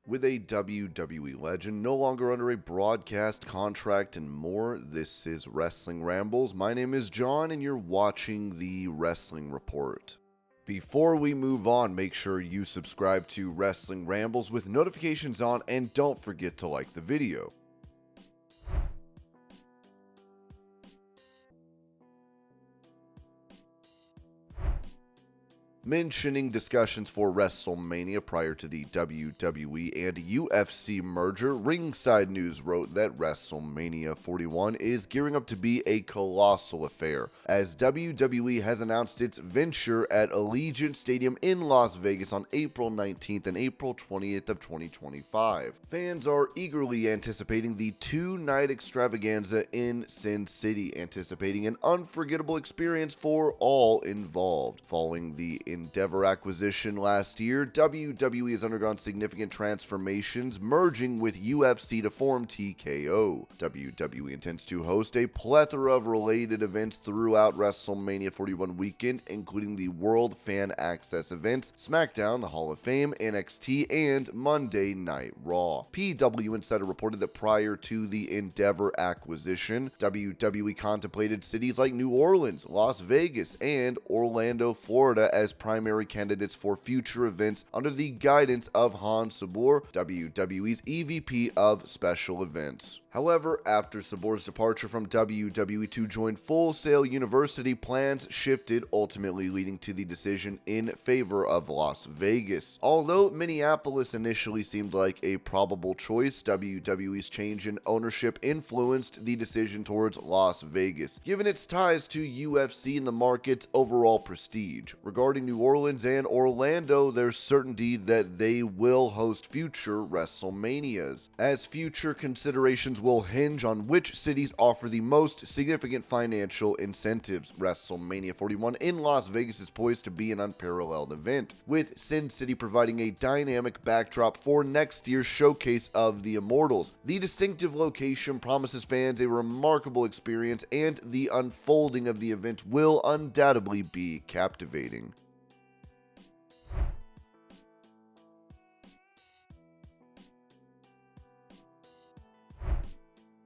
With a WWE legend no longer under a broadcast contract and more, this is Wrestling Rambles. My name is John and you're watching the Wrestling Report. Before we move on, make sure you subscribe to Wrestling Rambles with notifications on and don't forget to like the video. Mentioning discussions for WrestleMania prior to the WWE and UFC merger, Ringside News wrote that WrestleMania 41 is gearing up to be a colossal affair, as WWE has announced its venture at Allegiant Stadium in Las Vegas on April 19th and April 20th of 2025. Fans are eagerly anticipating the two-night extravaganza in Sin City, anticipating an unforgettable experience for all involved. Following the Endeavor acquisition last year, WWE has undergone significant transformations, merging with UFC to form TKO. WWE intends to host a plethora of related events throughout WrestleMania 41 weekend, including the World Fan Access events, SmackDown, the Hall of Fame, NXT, and Monday Night Raw. PW Insider reported that prior to the Endeavor acquisition, WWE contemplated cities like New Orleans, Las Vegas, and Orlando, Florida as primary candidates for future events under the guidance of Han Sabor, WWE's EVP of Special Events. However, after Sabor's departure from WWE to join Full Sail University, plans shifted, ultimately leading to the decision in favor of Las Vegas. Although Minneapolis initially seemed like a probable choice, WWE's change in ownership influenced the decision towards Las Vegas, given its ties to UFC and the market's overall prestige. Regarding New Orleans and Orlando, there's certainty that they will host future WrestleManias, as future considerations will hinge on which cities offer the most significant financial incentives. WrestleMania 41 in Las Vegas is poised to be an unparalleled event, with Sin City providing a dynamic backdrop for next year's showcase of the Immortals. The distinctive location promises fans a remarkable experience, and the unfolding of the event will undoubtedly be captivating.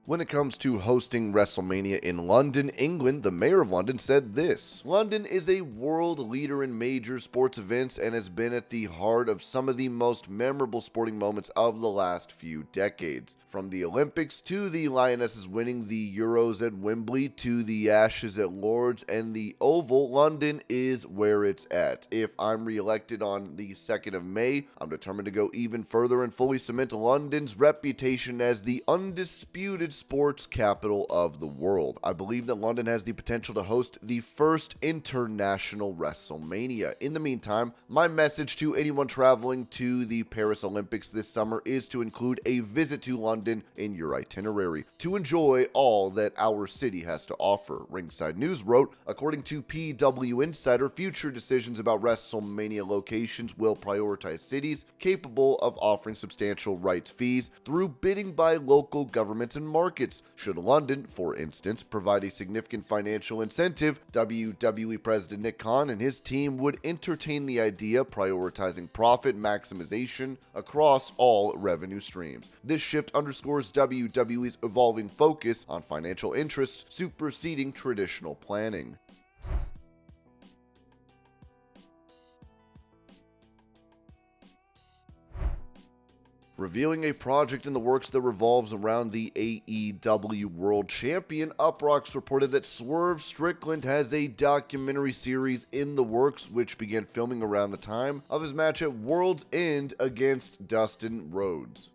When it comes to hosting WrestleMania in London, England, the mayor of London said this: "London is a world leader in major sports events and has been at the heart of some of the most memorable sporting moments of the last few decades. From the Olympics to the Lionesses winning the Euros at Wembley to the Ashes at Lord's and the Oval, London is where it's at. If I'm re-elected on the 2nd of May, I'm determined to go even further and fully cement London's reputation as the undisputed sports capital of the world. I believe that London has the potential to host the first international WrestleMania. In the meantime, my message to anyone traveling to the Paris Olympics this summer is to include a visit to London in your itinerary to enjoy all that our city has to offer." Ringside News wrote, according to PW Insider, future decisions about WrestleMania locations will prioritize cities capable of offering substantial rights fees through bidding by local governments and markets. Should London, for instance, provide a significant financial incentive, WWE President Nick Khan and his team would entertain the idea, prioritizing profit maximization across all revenue streams. This shift underscores WWE's evolving focus on financial interests superseding traditional planning. Revealing a project in the works that revolves around the AEW World Champion, Uproxx reported that Swerve Strickland has a documentary series in the works, which began filming around the time of his match at World's End against Dustin Rhodes.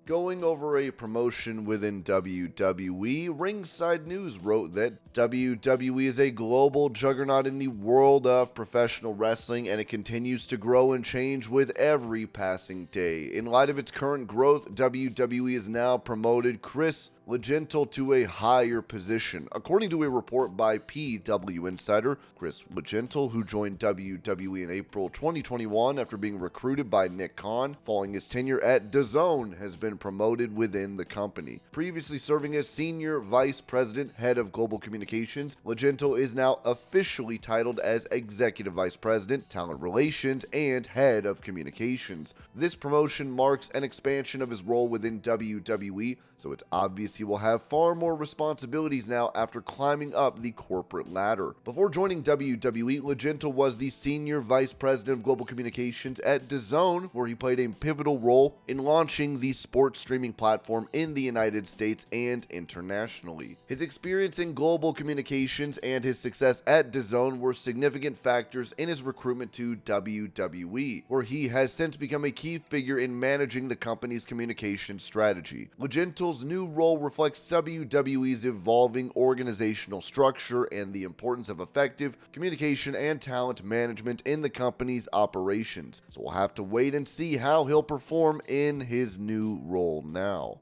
Going over a promotion within WWE, Ringside News wrote that WWE is a global juggernaut in the world of professional wrestling, and it continues to grow and change with every passing day. In light of its current growth, WWE has now promoted Chris Legentil to a higher position. According to a report by PW Insider, Chris Legentil, who joined WWE in April 2021 after being recruited by Nick Khan following his tenure at DAZN, has been been promoted within the company. Previously serving as Senior Vice President, Head of Global Communications, Legentil is now officially titled as Executive Vice President, Talent Relations, and Head of Communications. This promotion marks an expansion of his role within WWE, so it's obvious he will have far more responsibilities now after climbing up the corporate ladder. Before joining WWE, Legentil was the Senior Vice President of Global Communications at DAZN, where he played a pivotal role in launching the sports streaming platform in the United States and internationally. His experience in global communications and his success at DAZN were significant factors in his recruitment to WWE, where he has since become a key figure in managing the company's communication strategy. Legentil's new role reflects WWE's evolving organizational structure and the importance of effective communication and talent management in the company's operations. So we'll have to wait and see how he'll perform in his new role now.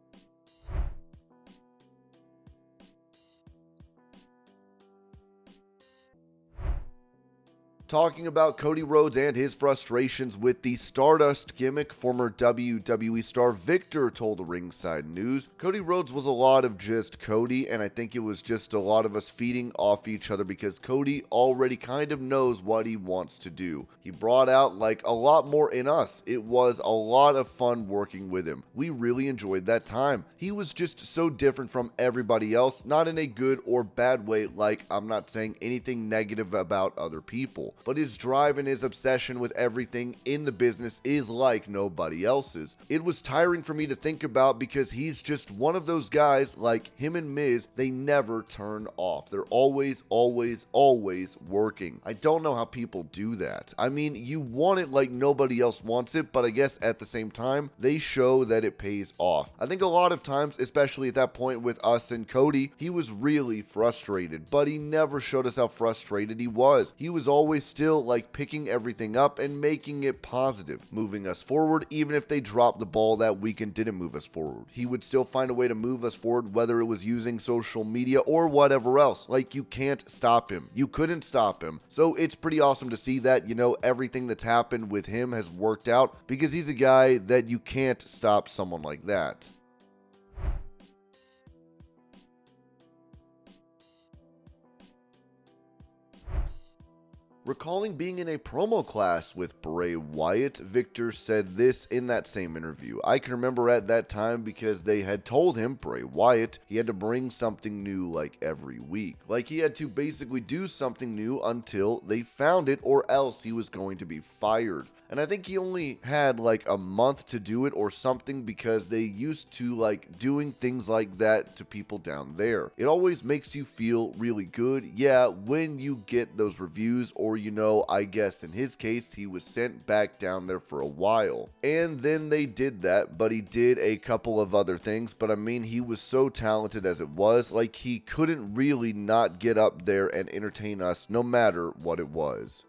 Talking about Cody Rhodes and his frustrations with the Stardust gimmick, former WWE star Victor told Ringside News, Cody Rhodes was a lot of just Cody, and I think it was just a lot of us feeding off each other because Cody already kind of knows what he wants to do. He brought out like a lot more in us. It was a lot of fun working with him. We really enjoyed that time. He was just so different from everybody else, not in a good or bad way, like I'm not saying anything negative about other people. But his drive and his obsession with everything in the business is like nobody else's. It was tiring for me to think about because he's just one of those guys like him and Miz, they never turn off. They're always working. I don't know how people do that. I mean, you want it like nobody else wants it, but I guess at the same time, they show that it pays off. I think a lot of times, especially at that point with us and Cody, he was really frustrated, but he never showed us how frustrated he was. He was always still like picking everything up and making it positive, moving us forward even if they dropped the ball that week and didn't move us forward. He would still find a way to move us forward, whether it was using social media or whatever else. Like, you can't stop him. You couldn't stop him. So it's pretty awesome to see that, you know, everything that's happened with him has worked out because he's a guy that you can't stop someone like that. Recalling being in a promo class with Bray Wyatt, Victor said this in that same interview. I can remember at that time because they had told him, Bray Wyatt, he had to bring something new like every week. Like he had to basically do something new until they found it or else he was going to be fired. And I think he only had like a month to do it or something because they used to like doing things like that to people down there. It always makes you feel really good, yeah, when you get those reviews or, you know, I guess in his case, he was sent back down there for a while. And then they did that, but he did a couple of other things. But I mean, he was so talented as it was, like he couldn't really not get up there and entertain us no matter what it was.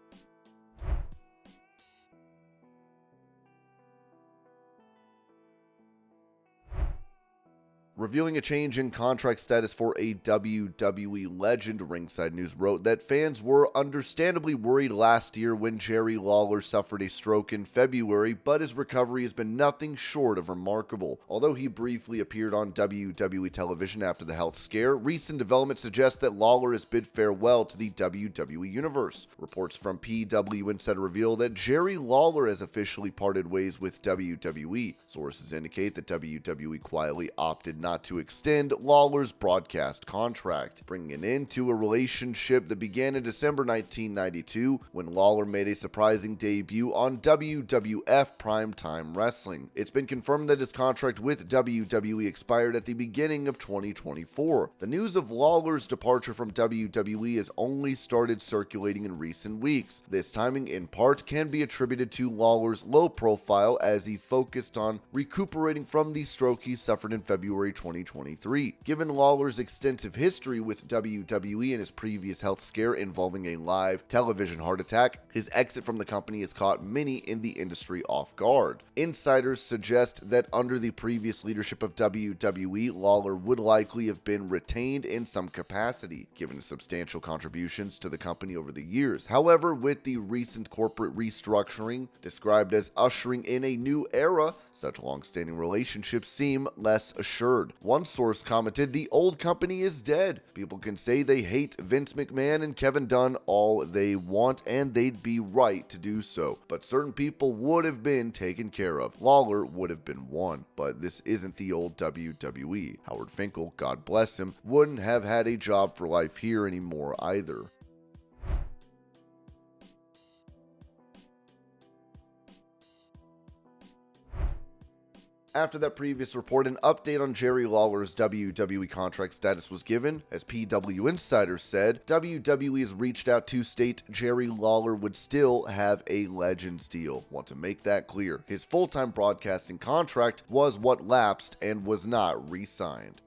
Revealing a change in contract status for a WWE legend, Ringside News wrote that fans were understandably worried last year when Jerry Lawler suffered a stroke in February, but his recovery has been nothing short of remarkable. Although he briefly appeared on WWE television after the health scare, recent developments suggest that Lawler has bid farewell to the WWE Universe. Reports from PW Insider reveal that Jerry Lawler has officially parted ways with WWE. Sources indicate that WWE quietly opted not to extend Lawler's broadcast contract, bringing an end to a relationship that began in December 1992 when Lawler made a surprising debut on WWF Primetime Wrestling. It's been confirmed that his contract with WWE expired at the beginning of 2024. The news of Lawler's departure from WWE has only started circulating in recent weeks. This timing, in part, can be attributed to Lawler's low profile as he focused on recuperating from the stroke he suffered in February 2023. Given Lawler's extensive history with WWE and his previous health scare involving a live television heart attack, his exit from the company has caught many in the industry off guard. Insiders suggest that under the previous leadership of WWE, Lawler would likely have been retained in some capacity, given his substantial contributions to the company over the years. However, with the recent corporate restructuring described as ushering in a new era, such long-standing relationships seem less assured. One source commented, "The old company is dead. People can say they hate Vince McMahon and Kevin Dunn all they want, and they'd be right to do so. But certain people would have been taken care of. Lawler would have been one. But this isn't the old WWE. Howard Finkel, God bless him, wouldn't have had a job for life here anymore either." After that previous report, an update on Jerry Lawler's WWE contract status was given. As PW Insider said, WWE has reached out to state Jerry Lawler would still have a Legends deal. Want to make that clear. His full-time broadcasting contract was what lapsed and was not re-signed.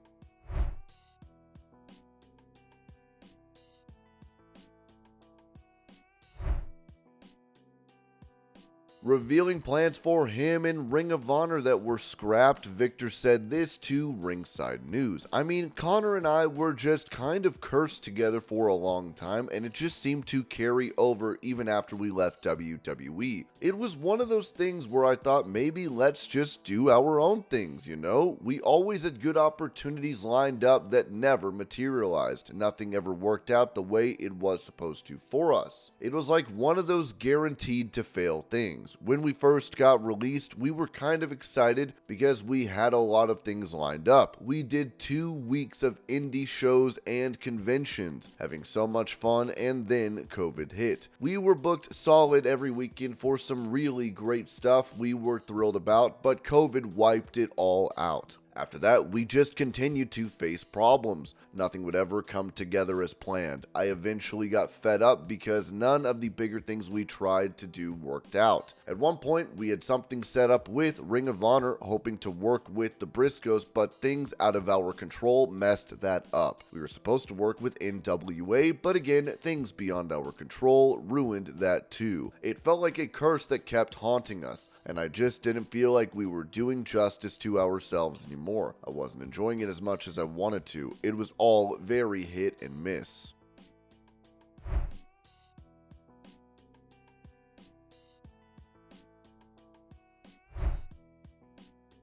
Revealing plans for him in Ring of Honor that were scrapped, Victor said this to Ringside News. "I mean, Connor and I were just kind of cursed together for a long time, and it just seemed to carry over even after we left WWE. It was one of those things where I thought maybe let's just do our own things, you know? We always had good opportunities lined up that never materialized. Nothing ever worked out the way it was supposed to for us. It was like one of those guaranteed to fail things. When we first got released, we were kind of excited because we had a lot of things lined up. We did 2 weeks of indie shows and conventions, having so much fun, and then COVID hit. We were booked solid every weekend for some really great stuff we were thrilled about, but COVID wiped it all out. After that, we just continued to face problems. Nothing would ever come together as planned. I eventually got fed up because none of the bigger things we tried to do worked out. At one point, we had something set up with Ring of Honor, hoping to work with the Briscoes, but things out of our control messed that up. We were supposed to work with NWA, but again, things beyond our control ruined that too. It felt like a curse that kept haunting us, and I just didn't feel like we were doing justice to ourselves anymore. I wasn't enjoying it as much as I wanted to. It was all very hit and miss."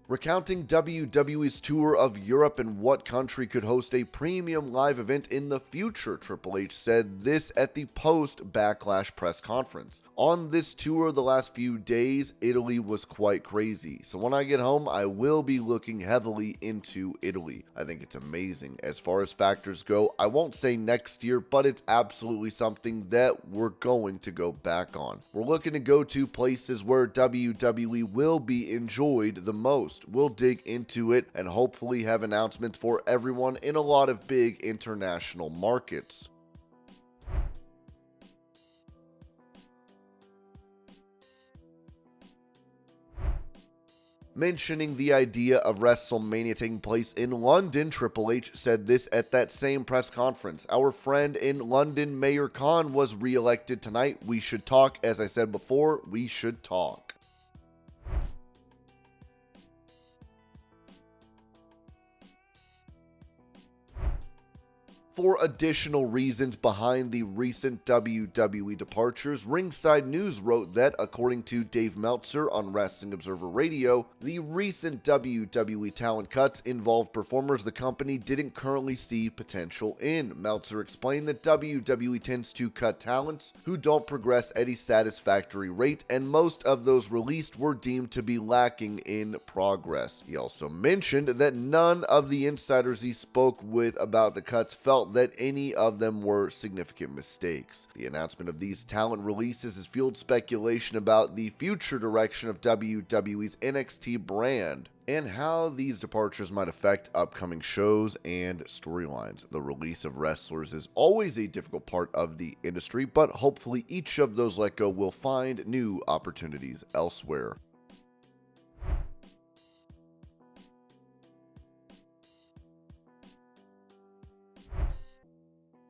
Recounting WWE's tour of Europe and what country could host a premium live event in the future, Triple H said this at the post-Backlash press conference. "On this tour the last few days, Italy was quite crazy. So when I get home, I will be looking heavily into Italy. I think it's amazing. As far as factors go, I won't say next year, but it's absolutely something that we're going to go back on. We're looking to go to places where WWE will be enjoyed the most. We'll dig into it and hopefully have announcements for everyone in a lot of big international markets." Mentioning the idea of WrestleMania taking place in London, Triple H said this at that same press conference. "Our friend in London, Mayor Khan, was re-elected tonight. We should talk. As I said before, we should talk." For additional reasons behind the recent WWE departures, Ringside News wrote that, according to Dave Meltzer on Wrestling Observer Radio, the recent WWE talent cuts involved performers the company didn't currently see potential in. Meltzer explained that WWE tends to cut talents who don't progress at a satisfactory rate, and most of those released were deemed to be lacking in progress. He also mentioned that none of the insiders he spoke with about the cuts felt that any of them were significant mistakes. The announcement of these talent releases has fueled speculation about the future direction of WWE's NXT brand and how these departures might affect upcoming shows and storylines. The release of wrestlers is always a difficult part of the industry, but hopefully each of those let go will find new opportunities elsewhere.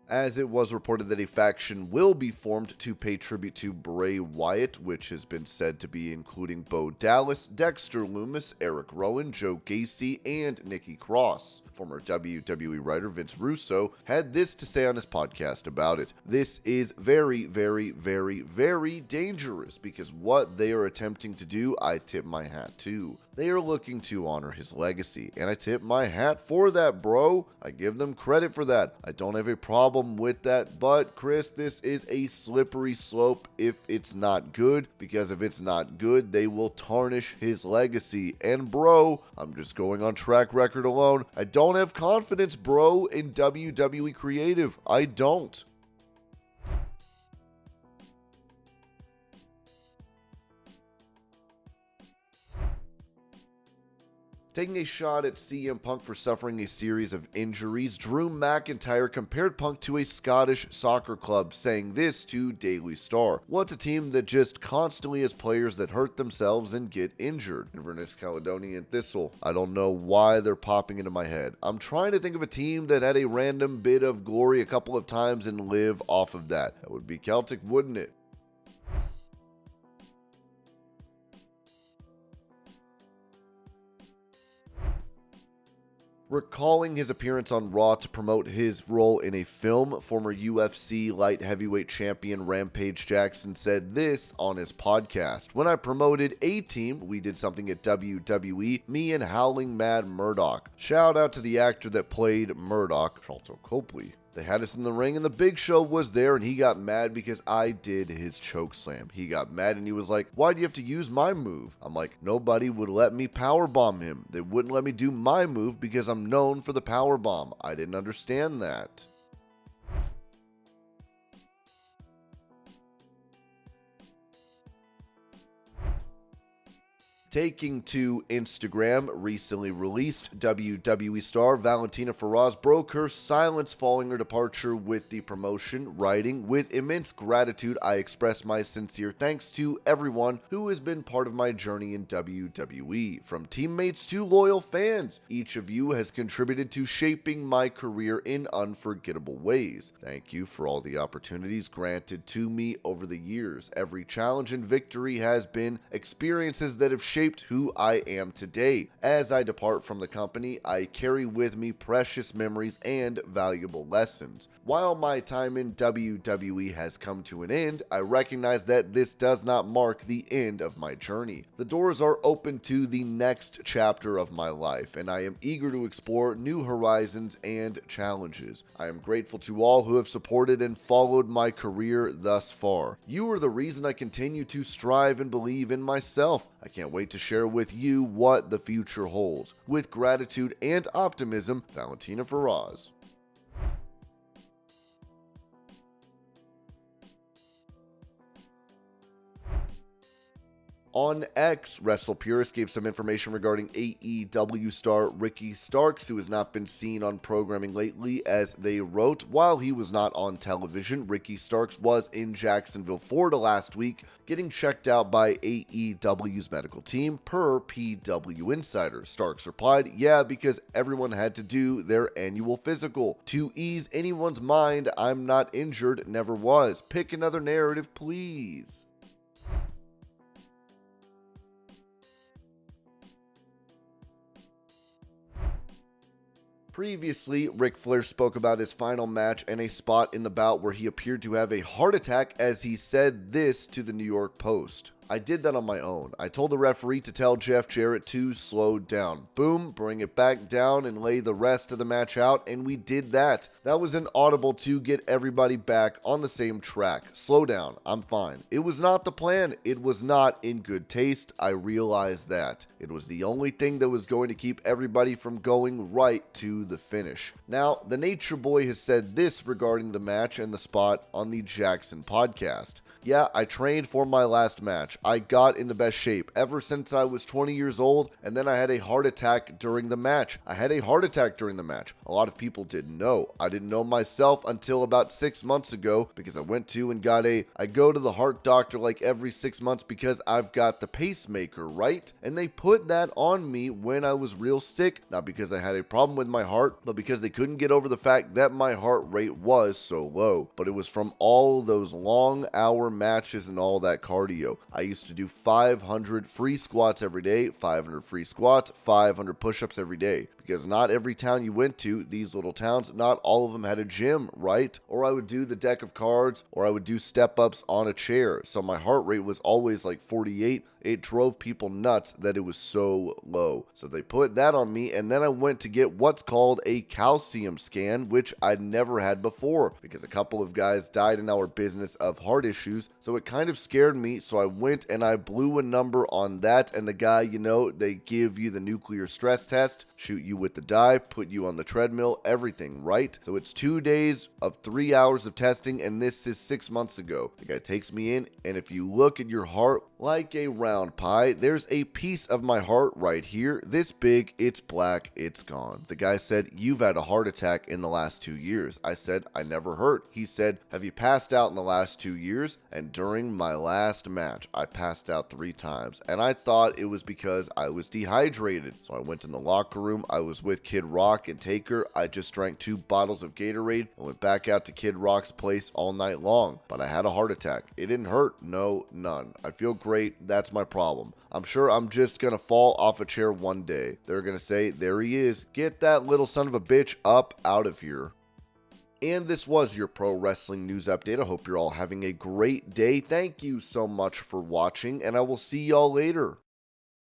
as it was reported that a faction will be formed to pay tribute to Bray Wyatt, which has been said to be including Bo Dallas, Dexter Lumis, Eric Rowan, Joe Gacy, and Nikki Cross. Former WWE writer Vince Russo had this to say on his podcast about it. This is very, very, very, very dangerous because what they are attempting to do, I tip my hat to. They are looking to honor his legacy, and I tip my hat for that, bro. I give them credit for that. I don't have a problem with that, but Chris, this is a slippery slope if it's not good, because if it's not good, they will tarnish his legacy. And bro, I'm just going on track record alone, I don't have confidence, bro, in WWE Creative. I don't. Taking a shot at CM Punk for suffering a series of injuries, Drew McIntyre compared Punk to a Scottish soccer club, saying this to Daily Star. What's a team that just constantly has players that hurt themselves and get injured? Inverness Caledonian Thistle. I don't know why they're popping into my head. I'm trying to think of a team that had a random bit of glory a couple of times and live off of that. That would be Celtic, wouldn't it? Recalling his appearance on Raw to promote his role in a film, former UFC light heavyweight champion Rampage Jackson said this on his podcast. When I promoted A Team, we did something at WWE, me and Howling Mad Murdoch. Shout out to the actor that played Murdoch, Charlton Copley. They had us in the ring and the Big Show was there and he got mad because I did his chokeslam. He got mad and he was like, why do you have to use my move? I'm like, nobody would let me powerbomb him. They wouldn't let me do my move because I'm known for the powerbomb. I didn't understand that. Taking to Instagram, recently released WWE star Valentina Feroz broke her silence following her departure with the promotion, writing, "With immense gratitude, I express my sincere thanks to everyone who has been part of my journey in WWE, from teammates to loyal fans. Each of you has contributed to shaping my career in unforgettable ways. Thank you for all the opportunities granted to me over the years. Every challenge and victory has been experiences that have shaped who I am today. As I depart from the company, I carry with me precious memories and valuable lessons. While my time in WWE has come to an end, I recognize that this does not mark the end of my journey. The doors are open to the next chapter of my life, and I am eager to explore new horizons and challenges. I am grateful to all who have supported and followed my career thus far. You are the reason I continue to strive and believe in myself. I can't wait to share with you what the future holds. With gratitude and optimism, Valentina Feroz." On X, WrestlePurist gave some information regarding AEW star Ricky Starks, who has not been seen on programming lately. As they wrote, while he was not on television, Ricky Starks was in Jacksonville, Florida last week, getting checked out by AEW's medical team, per PW Insider. Starks replied, "Yeah, because everyone had to do their annual physical. To ease anyone's mind, I'm not injured, never was. Pick another narrative, please." Previously, Ric Flair spoke about his final match and a spot in the bout where he appeared to have a heart attack, as he said this to the New York Post. "I did that on my own. I told the referee to tell Jeff Jarrett to slow down. Boom, bring it back down and lay the rest of the match out, and we did that. That was an audible to get everybody back on the same track. Slow down, I'm fine. It was not the plan. It was not in good taste. I realized that. It was the only thing that was going to keep everybody from going right to the finish." Now, the Nature Boy has said this regarding the match and the spot on the Jackson podcast. Yeah, I trained for my last match. I got in the best shape ever since I was 20 years old, and then I had a heart attack during the match. A lot of people didn't know. I didn't know myself until about 6 months ago because I went to and I go to the heart doctor like every 6 months because I've got the pacemaker, right? And they put that on me when I was real sick, not because I had a problem with my heart, but because they couldn't get over the fact that my heart rate was so low. But it was from all those long hour matches and all that cardio. I used to do 500 free squats every day, 500 free squats, 500 push-ups every day. Because not every town you went to, these little towns, not all of them had a gym, right? Or I would do the deck of cards, or I would do step-ups on a chair. So my heart rate was always like 48. It drove people nuts that it was so low. So they put that on me, and then I went to get what's called a calcium scan, which I'd never had before because a couple of guys died in our business of heart issues. So it kind of scared me. So I went and I blew a number on that, and the guy, they give you the nuclear stress test, shoot you with the dye, put you on the treadmill, everything, right? So it's 2 days of 3 hours of testing, and this is 6 months ago. The guy takes me in, and if you look at your heart like a round pie, there's a piece of my heart right here, this big, it's black, it's gone. The guy said, "You've had a heart attack in the last 2 years." I said, "I never hurt." He said, "Have you passed out in the last 2 years?" And during my last match, I passed out 3 times, and I thought it was because I was dehydrated. So I went in the locker room, I was with Kid Rock and Taker, I just drank 2 bottles of Gatorade and went back out to Kid Rock's place all night long. But I had a heart attack. It didn't hurt, no, none. I feel great, that's my problem. I'm sure I'm just gonna fall off a chair one day. They're gonna say, "There he is, get that little son of a bitch up out of here." And this was your pro wrestling news update. I hope you're all having a great day. Thank you so much for watching, and I will see y'all later.